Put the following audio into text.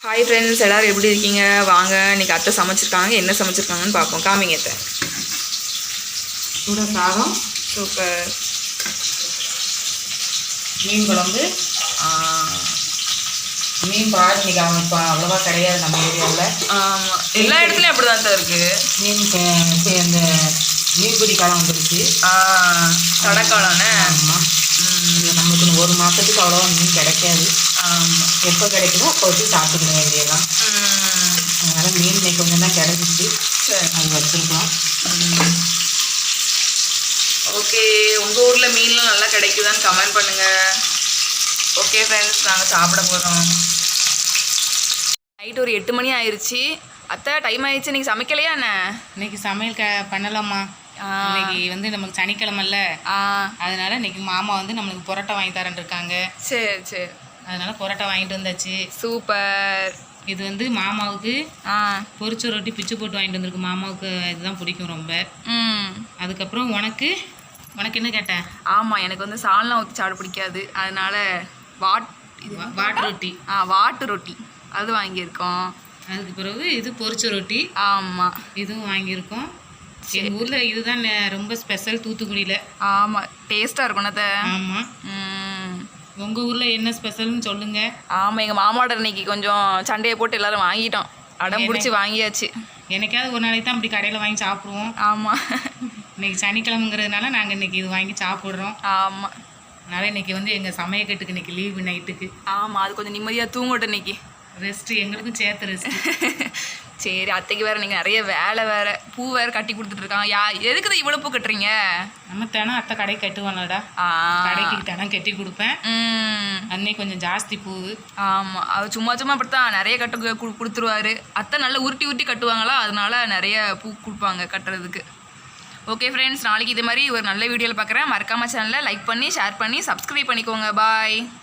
Hi friends, எல்லோரும் எப்படி இருக்கீங்க? வாங்க, இன்றைக்கி அத்தை சமைச்சிருக்காங்க. என்ன சமைச்சிருக்காங்கன்னு பார்ப்போம். காமிங்க அத்தை. சூட சாதம், சூப்பர். மீன் குழம்பு. மீன் பால் இன்றைக்கி அவங்க இப்போ அவ்வளோவா கிடையாது நம்ம ஏரியாவில். ஆமாம், எல்லா இடத்துலையும் அப்படி தான் தான் இருக்குது. அந்த மீன்பிடி காலம் வந்துருச்சு. தடைக்காலம்னே. ஆமாம், நமக்கு ஒரு மாதத்துக்கு அவ்வளோவா மீன் கிடைக்காது. ஆமாம், எப்போ கிடைக்குதோ அப்போ வச்சு சாப்பிட்டுக்க வேண்டியதான். அதனால் மீன் இன்னைக்கு கொஞ்சம் தான் கிடைச்சிச்சு. சரி, அது வச்சுருக்கோம். ஓகே, உங்கள் ஊரில் மீன்லாம் நல்லா கிடைக்குதான்னு கமெண்ட் பண்ணுங்கள். ஓகே ஃப்ரெண்ட்ஸ், நாங்கள் சாப்பிட போகிறோம். நைட் ஒரு 8 மணி ஆயிடுச்சு. அத்தை, டைம் ஆயிடுச்சு. நீங்கள் சமைக்கலையா என்ன? இன்னைக்கு சமையல் பண்ணலாமா? இன்னைக்கு வந்து நமக்கு சனிக்கிழமைல, அதனால இன்னைக்கு மாமா வந்து நம்மளுக்கு புரோட்டா வாங்கி தரேன் இருக்காங்க. சரி சரி, அதனால புரோட்டா வாங்கிட்டு வந்தாச்சு. சூப்பர். இது வந்து மாமாவுக்கு பொரிச்ச ரொட்டி பிச்சு போட்டு வாங்கிட்டு வந்திருக்கு. மாமாவுக்கு இதுதான் பிடிக்கும் ரொம்ப. அதுக்கப்புறம் உனக்கு என்ன கேட்டேன்? ஆமாம், எனக்கு வந்து சால்னா ஊற்றி சாப்பிட பிடிக்காது. அதனால வாட்டு ரொட்டி. வாட்டு ரொட்டி அது வாங்கியிருக்கோம். அதுக்கு பிறகு இது பொரிச்ச ரொட்டி. ஆமாம், இதுவும் வாங்கியிருக்கோம். எங்கள் ஊரில் இதுதான் ரொம்ப ஸ்பெஷல், தூத்துக்குடியில். ஆமாம், டேஸ்ட்டாக இருக்கும் அத்தை. ஆமாம், உங்கள் ஊரில் என்ன ஸ்பெஷல்னு சொல்லுங்கள். ஆமாம், எங்கள் மாமாவோட இன்னைக்கு கொஞ்சம் சண்டையை போட்டு எல்லோரும் வாங்கிட்டோம். அடம் பிடிச்சி வாங்கியாச்சு. எனக்காவது ஒரு நாளைக்கு தான் அப்படி கடையில் வாங்கி சாப்பிடுவோம். ஆமாம், இன்னைக்கு சனிக்கிழமைங்கிறதுனால நாங்கள் இன்னைக்கு இது வாங்கி சாப்பிட்றோம். ஆமாம், அதனால் இன்னைக்கு வந்து எங்கள் சமையக்கட்டுக்கு இன்னைக்கு லீவு நைட்டுக்கு. ஆமாம், அது கொஞ்சம் நிம்மதியாக தூங்கட்டும் இன்னைக்கு. ரெஸ்ட்டு, எங்களுக்கும் சேர்த்து ரெஸ்ட்டு. சரி, அத்தைக்கு வேறு நீங்கள் நிறைய வேலை வேறு, பூ வேறு கட்டி கொடுத்துட்ருக்காங்க. எதுக்குதான் இவ்வளோ பூ கட்டுறீங்க? நம்ம தினம் அத்தை கடை கட்டுவானடா. கடைக்கு தினம் கட்டி கொடுப்பேன். அன்னைக்கு கொஞ்சம் ஜாஸ்தி பூ. ஆமாம், அது சும்மா சும்மா அப்படித்தான் நிறைய கொடுத்துருவாரு. அத்தை நல்லா உருட்டி உருட்டி கட்டுவாங்களா, அதனால நிறைய பூ கொடுப்பாங்க கட்டுறதுக்கு. ஓகே ஃப்ரெண்ட்ஸ், நாளைக்கு இதே மாதிரி ஒரு நல்ல வீடியோவில் பார்க்குறேன். மறக்காம சேனலை லைக் பண்ணி, ஷேர் பண்ணி, சப்ஸ்கிரைப் பண்ணிக்கோங்க. பாய்.